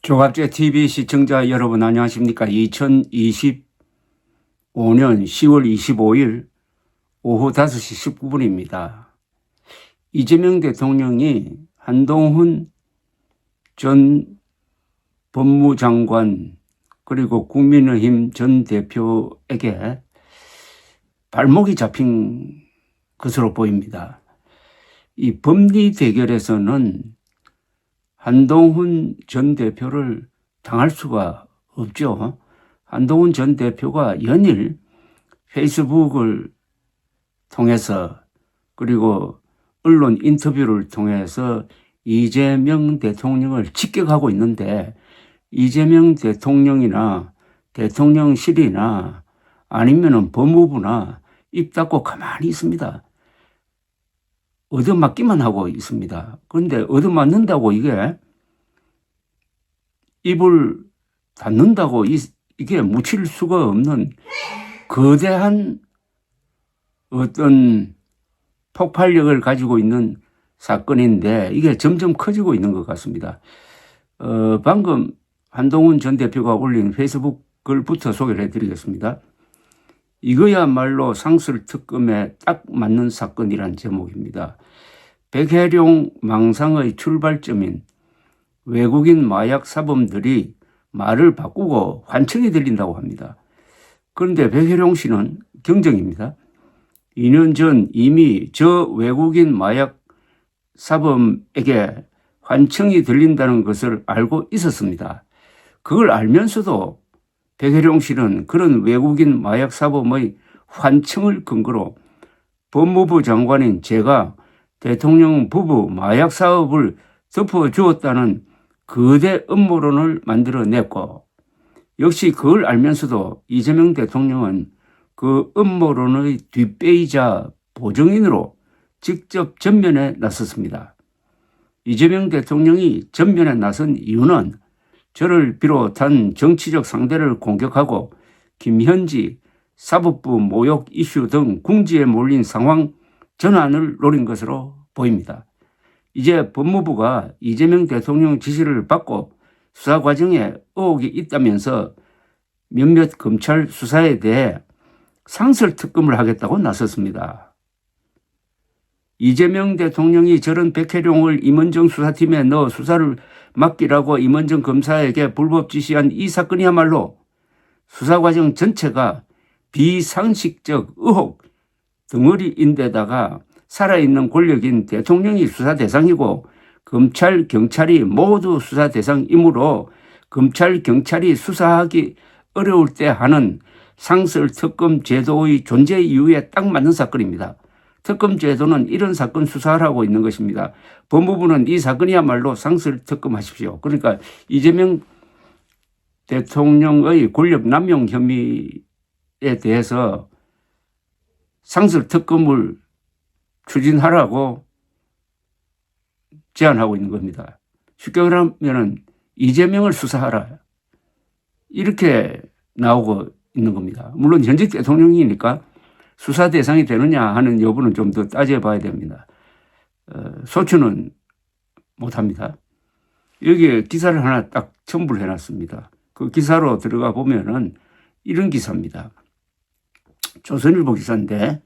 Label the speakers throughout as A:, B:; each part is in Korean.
A: 조갑제 TV 시청자 여러분 안녕하십니까? 2025년 10월 25일 오후 5시 19분입니다. 이재명 대통령이 한동훈 전 법무장관 그리고 국민의힘 전 대표에게 발목이 잡힌 것으로 보입니다. 이 법리 대결에서는 한동훈 전 대표를 당할 수가 없죠. 한동훈 전 대표가 연일 페이스북을 통해서 그리고 언론 인터뷰를 통해서 이재명 대통령을 직격하고 있는데 이재명 대통령이나 대통령실이나 아니면은 법무부나 입 닫고 가만히 있습니다. 얻어맞기만 하고 있습니다. 그런데 얻어맞는다고 이게 입을 닫는다고 이게 묻힐 수가 없는 거대한 어떤 폭발력을 가지고 있는 사건인데 이게 점점 커지고 있는 것 같습니다. 방금 한동훈 전 대표가 올린 페이스북 글부터 소개를 해드리겠습니다. 이거야말로 상설특검에 딱 맞는 사건이란 제목입니다. 백혜룡 망상의 출발점인 외국인 마약 사범들이 말을 바꾸고 환청이 들린다고 합니다. 그런데 백혜룡 씨는 경정입니다. 2년 전 이미 저 외국인 마약 사범에게 환청이 들린다는 것을 알고 있었습니다. 그걸 알면서도 백혜룡 씨는 그런 외국인 마약 사범의 환청을 근거로 법무부 장관인 제가 대통령 부부 마약 사업을 덮어주었다는 거대 음모론을 만들어냈고 역시 그걸 알면서도 이재명 대통령은 그 음모론의 뒷배이자 보증인으로 직접 전면에 나섰습니다. 이재명 대통령이 전면에 나선 이유는 저를 비롯한 정치적 상대를 공격하고 김현지 사법부 모욕 이슈 등 궁지에 몰린 상황 전환을 노린 것으로 보입니다. 이제 법무부가 이재명 대통령 지시를 받고 수사 과정에 의혹이 있다면서 몇몇 검찰 수사에 대해 상설특검을 하겠다고 나섰습니다. 이재명 대통령이 저런 백혜룡을 임원정 수사팀에 넣어 수사를 맡기라고 임원정 검사에게 불법 지시한 이 사건이야말로 수사 과정 전체가 비상식적 의혹 덩어리인데다가 살아있는 권력인 대통령이 수사 대상이고 검찰, 경찰이 모두 수사 대상이므로 검찰, 경찰이 수사하기 어려울 때 하는 상설특검 제도의 존재 이유에 딱 맞는 사건입니다. 특검 제도는 이런 사건 수사하라고 있는 것입니다. 법무부는 이 사건이야말로 상설특검 하십시오. 그러니까 이재명 대통령의 권력 남용 혐의에 대해서 상설특검을 추진하라고 제안하고 있는 겁니다. 쉽게 말하면 이재명을 수사하라. 이렇게 나오고 있는 겁니다. 물론 현직 대통령이니까 수사 대상이 되느냐 하는 여부는 좀 더 따져봐야 됩니다. 소추는 못합니다. 여기에 기사를 하나 딱 첨부를 해놨습니다. 그 기사로 들어가 보면은 이런 기사입니다. 조선일보 기사인데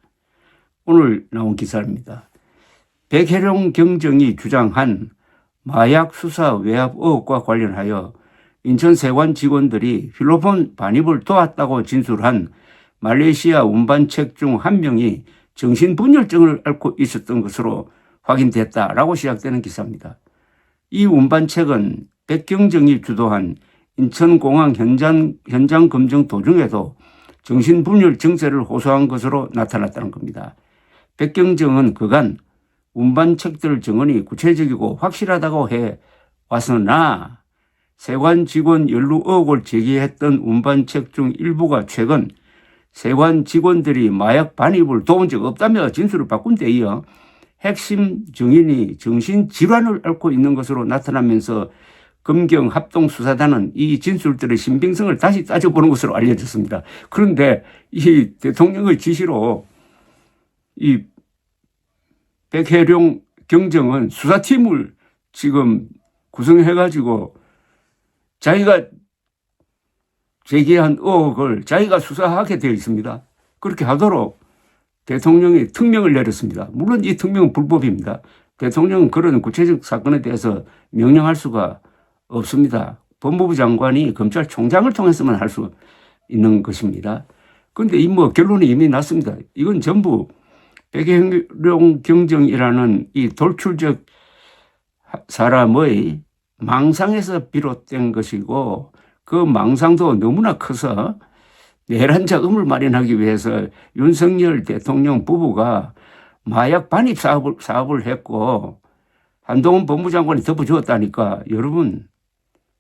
A: 오늘 나온 기사입니다. 백혜룡 경정이 주장한 마약 수사 외압 의혹과 관련하여 인천 세관 직원들이 필로폰 반입을 도왔다고 진술한 말레이시아 운반책 중 한 명이 정신분열증을 앓고 있었던 것으로 확인됐다라고 시작되는 기사입니다. 이 운반책은 백경정이 주도한 인천공항 현장 검증 도중에도 정신분열 증세를 호소한 것으로 나타났다는 겁니다. 백경정은 그간 운반책들 증언이 구체적이고 확실하다고 해 왔으나 세관 직원 연루 의혹을 제기했던 운반책 중 일부가 최근 세관 직원들이 마약 반입을 도운 적 없다며 진술을 바꾼 데 이어 핵심 증인이 정신질환을 앓고 있는 것으로 나타나면서 검경합동수사단은 이 진술들의 신빙성을 다시 따져보는 것으로 알려졌습니다. 그런데 이 대통령의 지시로 이 백혜룡 경정은 수사팀을 지금 구성해가지고 자기가 제기한 의혹을 자기가 수사하게 되어 있습니다. 그렇게 하도록 대통령이 특명을 내렸습니다. 물론 이 특명은 불법입니다. 대통령은 그런 구체적 사건에 대해서 명령할 수가 없습니다. 법무부 장관이 검찰총장을 통해서만 할 수 있는 것입니다. 그런데 이 결론이 이미 났습니다. 이건 전부 백혜룡 경정이라는 이 돌출적 사람의 망상에서 비롯된 것이고, 그 망상도 너무나 커서 내란 자금을 마련하기 위해서 윤석열 대통령 부부가 마약 반입 사업을 했고 한동훈 법무장관이 덮어주었다니까, 여러분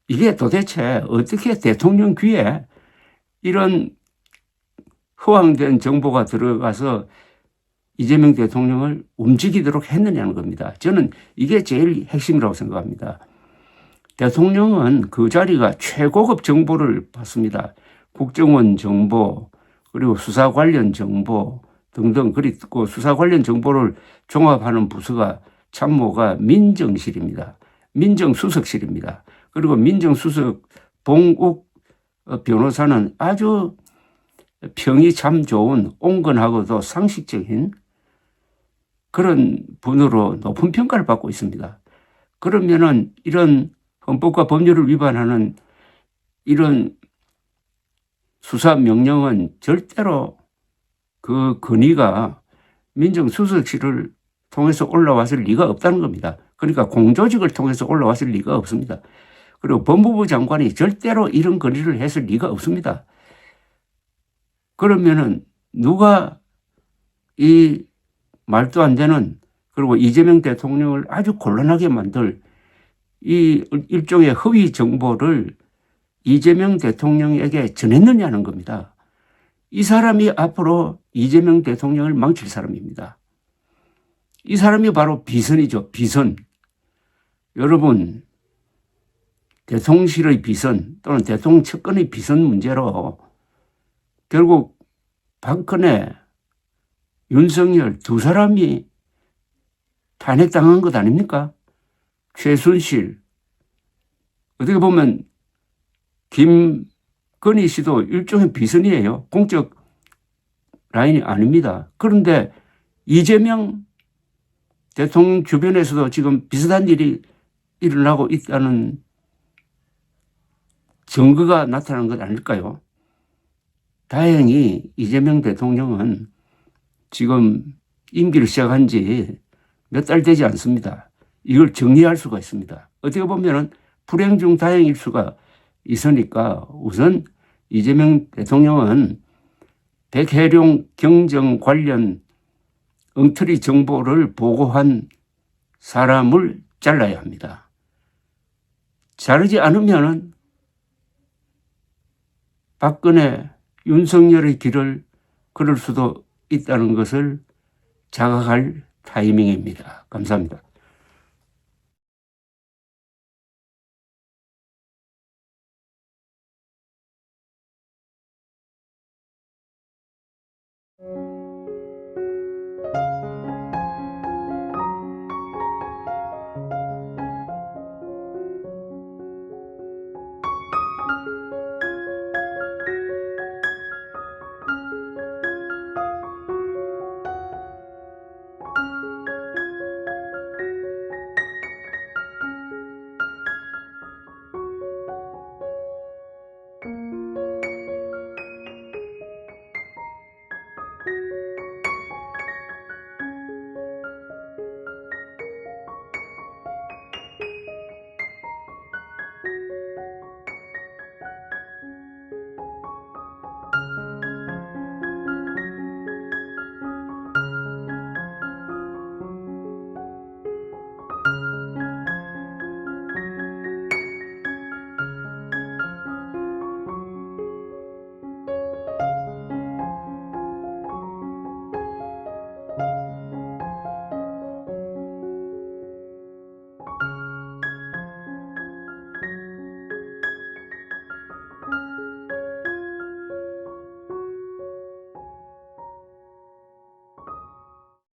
A: 이게 도대체 어떻게 대통령 귀에 이런 허황된 정보가 들어가서 이재명 대통령을 움직이도록 했느냐는 겁니다. 저는 이게 제일 핵심이라고 생각합니다. 대통령은 그 자리가 최고급 정보를 받습니다. 국정원 정보, 그리고 수사 관련 정보 등등, 그리고 수사 관련 정보를 종합하는 부서가 참모가 민정실입니다. 민정수석실입니다. 그리고 민정수석 봉욱 변호사는 아주 평이 참 좋은 온건하고도 상식적인 그런 분으로 높은 평가를 받고 있습니다. 그러면은 이런 헌법과 법률을 위반하는 이런 수사 명령은 절대로 그 건의가 민정수석실을 통해서 올라왔을 리가 없다는 겁니다. 그러니까 공조직을 통해서 올라왔을 리가 없습니다. 그리고 법무부 장관이 절대로 이런 건의를 했을 리가 없습니다. 그러면은 누가 이 말도 안 되는, 그리고 이재명 대통령을 아주 곤란하게 만들 이 일종의 허위 정보를 이재명 대통령에게 전했느냐는 겁니다. 이 사람이 앞으로 이재명 대통령을 망칠 사람입니다. 이 사람이 바로 비선이죠. 비선. 여러분, 대통령실의 비선 또는 대통령 측근의 비선 문제로 결국 박근혜, 윤석열 두 사람이 탄핵당한 것 아닙니까? 최순실, 어떻게 보면 김건희 씨도 일종의 비선이에요. 공적 라인이 아닙니다. 그런데 이재명 대통령 주변에서도 지금 비슷한 일이 일어나고 있다는 증거가 나타난 것 아닐까요? 다행히 이재명 대통령은 지금 임기를 시작한 지 몇 달 되지 않습니다. 이걸 정리할 수가 있습니다. 어떻게 보면 불행 중 다행일 수가 있으니까 우선 이재명 대통령은 백혜룡 경정 관련 엉터리 정보를 보고한 사람을 잘라야 합니다. 자르지 않으면 박근혜, 윤석열의 길을 걸을 수도 있다는 것을 자각할 타이밍입니다. 감사합니다.